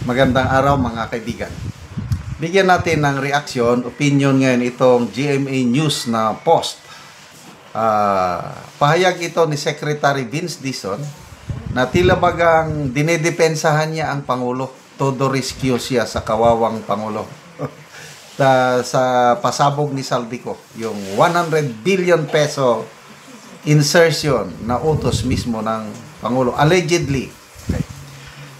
Magandang araw mga kaibigan. Bigyan natin ng reaksyon, opinion ngayon itong GMA News na post. Pahayag ito ni Secretary Vince Dizon na tila bagang dinedepensahan niya ang Pangulo. Todo rescue siya sa kawawang Pangulo. Sa pasabog ni Saldico, yung 100 billion peso insertion na utos mismo ng Pangulo. Allegedly. Okay.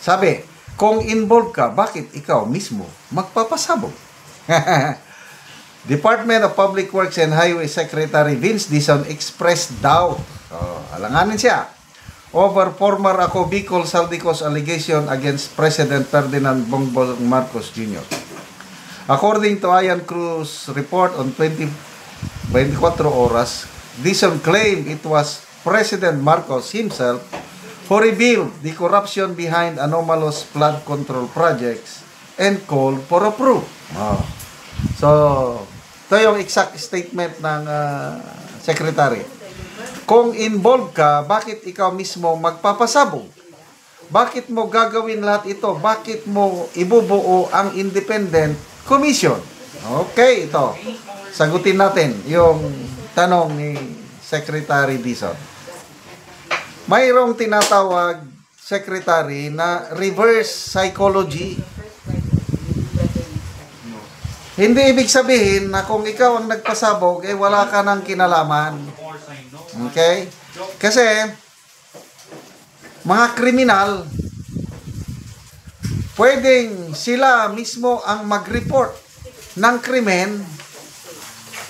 Sabi, kung involved ka, bakit ikaw mismo magpapasabog? Department of Public Works and Highway Secretary Vince Dizon expressed doubt. Alanganin siya. Over former Ako Bicol Saldico's allegation against President Ferdinand Bongbong Marcos Jr. According to Ayan Cruz report on 24 Oras, Dizon claimed it was President Marcos himself who revealed the corruption behind anomalous flood control projects and called for approval. So, ito yung exact statement ng Secretary. Kung involved ka, bakit ikaw mismo magpapasabog? Bakit mo gagawin lahat ito? Bakit mo ibubuo ang independent commission? Okay, ito. Sagutin natin yung tanong ni Secretary Dizon. Mayroong tinatawag, Secretary, na reverse psychology. Hindi ibig sabihin na kung ikaw ang nagpasabog, wala ka ng kinalaman. Okay? Kasi, mga kriminal, pwedeng sila mismo ang mag-report ng krimen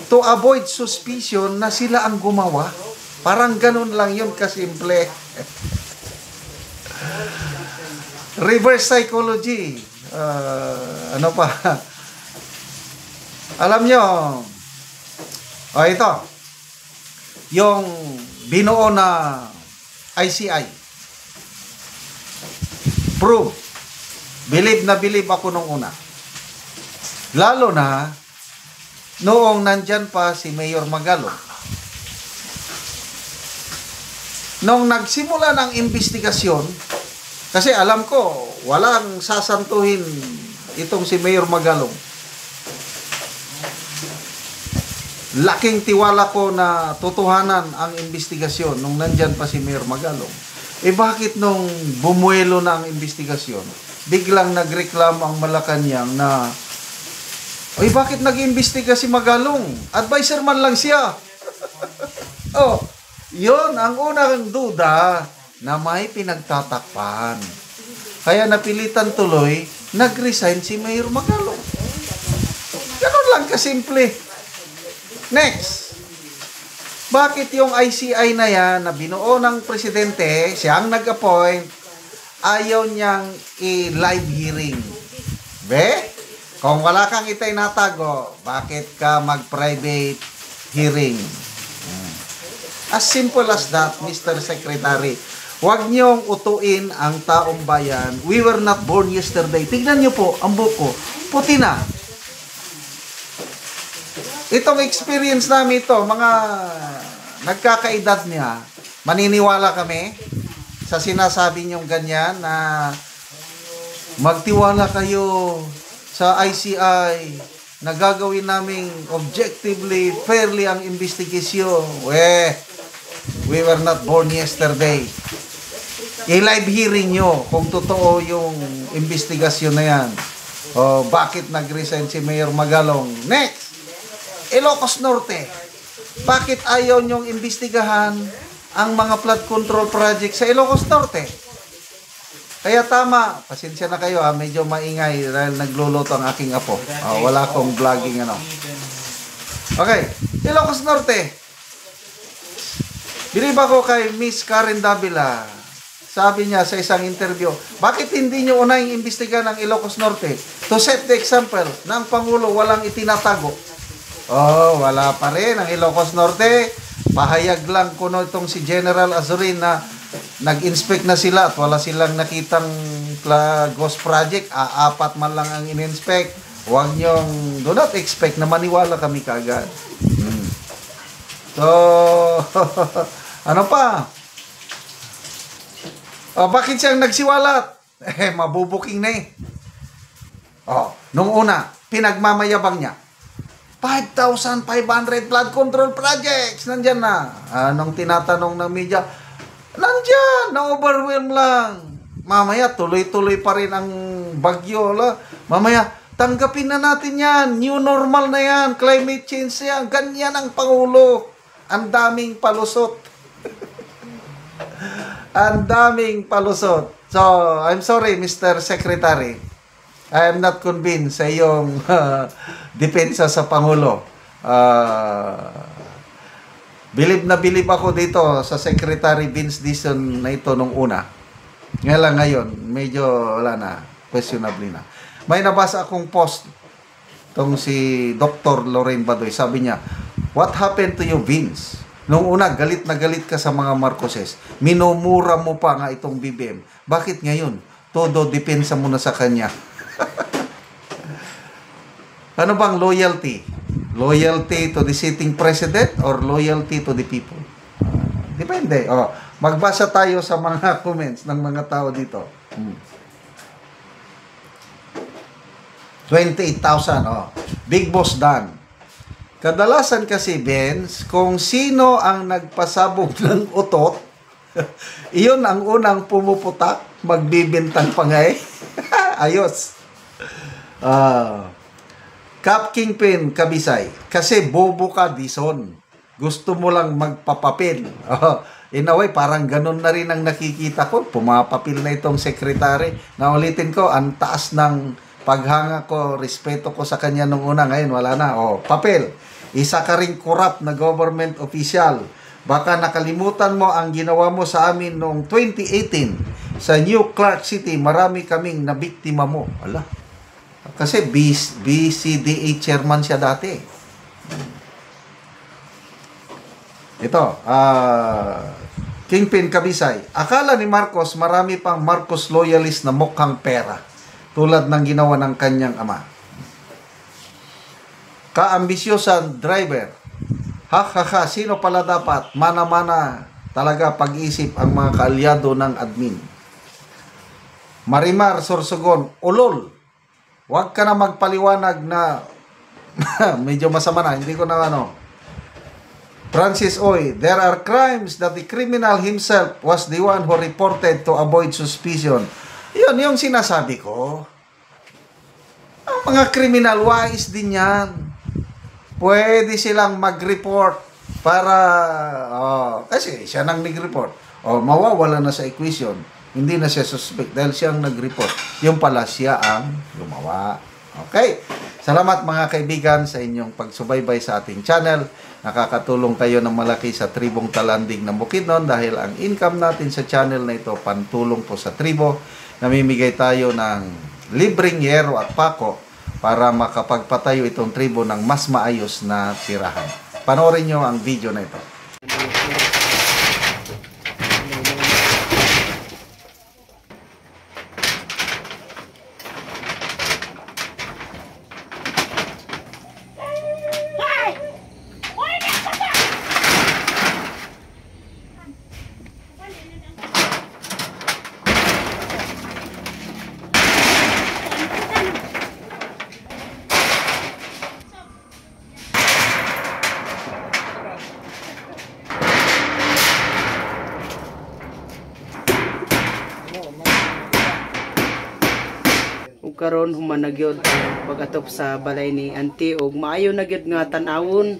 to avoid suspicion na sila ang gumawa. Parang ganun lang yun kasimple. Reverse psychology. Ano pa? Alam nyo, ito. Yung binuo na ICI. Prove. Believe na believe ako nung una. Lalo na, noong nandyan pa si Mayor Magalong. Nung nagsimula ng investigasyon, kasi alam ko, walang sasantuhin itong si Mayor Magalong. Laking tiwala ko na totohanan ang investigasyon nung nandyan pa si Mayor Magalong. Bakit nung bumuelo na ang investigasyon, biglang nagreklamo ang Malacanang na, bakit nag-imbestiga si Magalong? Advisor man lang siya. Yon ang unang duda na may pinagtatakpan. Kaya napilitan tuloy, nag-resign si Mayor Magalong. Ganun lang kasimple. Next. Bakit yung ICI na yan, na binuo ng presidente, siya ang nag-appoint, ayaw niyang i-live hearing? Kung wala kang itay natago, bakit ka mag-private hearing? As simple as that, Mr. Secretary. Huwag niyong utuin ang taong bayan. We were not born yesterday. Tignan niyo po, ang buko. Puti na. Itong experience namin ito, mga nagkakaedad niya, maniniwala kami sa sinasabi niyong ganyan na magtiwala kayo sa ICI na gagawin naming objectively, fairly ang investigasyon. We were not born yesterday. I-live hearing nyo kung totoo yung investigasyon na yan. Bakit nag-resign si Mayor Magalong? Next, Ilocos Norte. Bakit ayaw nyong imbestigahan ang mga flood control project sa Ilocos Norte? Kaya tama, pasensya na kayo, medyo maingay dahil nagluluto ang aking apo. Wala akong vlogging Okay, Ilocos Norte. Bilib ako kay Miss Karen Davila. Sabi niya sa isang interview, bakit hindi niyo unang imbestiga ng Ilocos Norte to set the example na ang Pangulo walang itinatago? Wala pa rin ang Ilocos Norte. Pahayag lang kuno itong si General Azurin na nag-inspect na sila at wala silang nakitang ghost project. Apat man lang ang in-inspect. Huwag niyong, do not expect na maniwala kami kaagad. So, ano pa? Bakit siyang nagsiwalat? Mabubuking na eh. Oh, nung una, pinagmamayabang niya. 5,500 flood control projects. Nandyan na. Anong tinatanong ng media? Nandyan. Na-overwhelm lang. Mamaya, tuloy-tuloy pa rin ang bagyo. Mamaya, tanggapin na natin yan. New normal na yan. Climate change yan. Ganyan ang Pangulo. Ang daming palusot. Ang daming palusot. So, I'm sorry, Mr. Secretary. I am not convinced sa iyong depensa sa Pangulo. Bilib na bilib ako dito sa Secretary Vince Dizon na ito nung una. Ngayon, medyo wala na, questionably na. May nabasa akong post tong si Dr. Lorraine Badoy. Sabi niya, what happened to you, Vince? Nung una, galit na galit ka sa mga Marcoses. Minumura mo pa nga itong BBM. Bakit ngayon? Todo depensa mo na sa kanya. Ano bang loyalty? Loyalty to the sitting president or loyalty to the people? Depende. Magbasa tayo sa mga comments ng mga tao dito. 28,000. Big Boss Dan. Kadalasan kasi, Benz, kung sino ang nagpasabog ng utot, iyon ang unang pumuputak, magbibintang pangay. Ayos. Cap Kingpin Kabisay, kasi bobo ka, Dizon. Gusto mo lang magpapapil. In a way, parang ganun na rin ang nakikita ko. Pumapapil na itong sekretary. Naulitin ko, ang taas ng paghanga ko, respeto ko sa kanya nung una. Ngayon, wala na. Papel. Isa ka ring corrupt na government official. Baka nakalimutan mo ang ginawa mo sa amin noong 2018 sa New Clark City. Marami kaming nabiktima mo. Ala. Kasi BCDA chairman siya dati. Ito, Kingpin Kabisay. Akala ni Marcos marami pang Marcos loyalist na mukhang pera. Tulad ng ginawa ng kanyang ama. Kaambisyosan driver. Sino pala dapat? Mana-mana talaga pag-isip ang mga kaalyado ng admin. Marimar Sorsogon, ulol. Huwag ka na magpaliwanag na medyo masama na. Hindi ko na Francis Oy, there are crimes that the criminal himself was the one who reported to avoid suspicion. Yun, yung sinasabi ko. Ang mga criminal, wise din yan. Pwede silang mag-report para, kasi siya nang nag-report. Mawawala na sa equation. Hindi na siya suspect dahil siyang nag-report. Yung pala siya ang gumawa. Okay. Salamat mga kaibigan sa inyong pagsubaybay sa ating channel. Nakakatulong kayo ng malaki sa tribong Talandig ng Bukidnon dahil ang income natin sa channel na ito pantulong po sa tribo. Namimigay tayo ng libreng yero at pako para makapagpatayo itong tribo ng mas maayos na tirahan. Panoorin nyo ang video na ito. Karon human na gyud pagatop sa balay ni auntie og maayo na gyud nga tan-awon.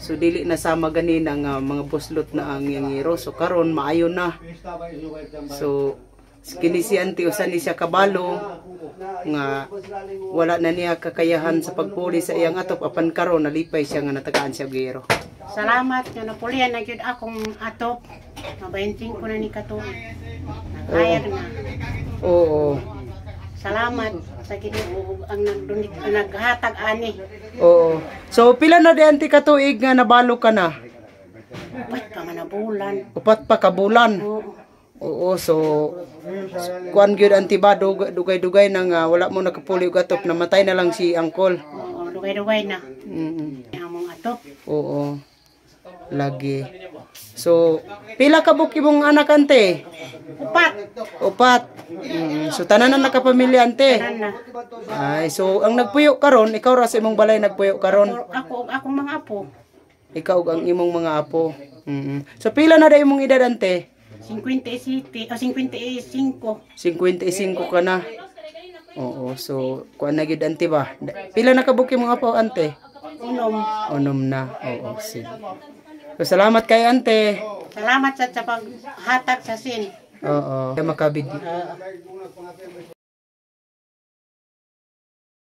So dili na sama ganina nga mga buslot na ang yangiro. So karon maayo na. So kini si auntie usan ni siya kabalo nga wala na niya kakayahan sa pagpuli sa iyang atop apan karon nalipay siya nga natagaan siya gero. Salamat nga napulian na gyud akong atop. Mabainting ko na ni kato. Nakaya na. Oo. Salamat sa Ginoo ang naghatag ani. Oo. So pila na di auntie ka tuig nga nabalo ka na? Upat pa man na bulan. Upat pa ka bulan. Oo. Oo, so kuan gyud auntie ba dugay-dugay nang wala mo nakapuli og atop, namatay na lang si uncle. Oo, dugay-dugay na. Among atop. Oo. Lagi. So, pila ka buki mong anak, ante? Upat. So, tanan na nakapamilya, ante? Tanan na. Ay, so, ang nagpuyo karon, ikaw ra sa imong balay nagpuyo karon. Akong mga apo. Ikaw ug ang imong mga apo. So, pila na da imong edad, ante? 57 o 55. 55 ka na. Oo, so, kuan na gyud, ante ba? Pila na ka buki mong apo, ante? Unom na. Oo, sige. So, salamat kay ante. Salamat sa paghatag sa sin. Oo. Kaya makabid.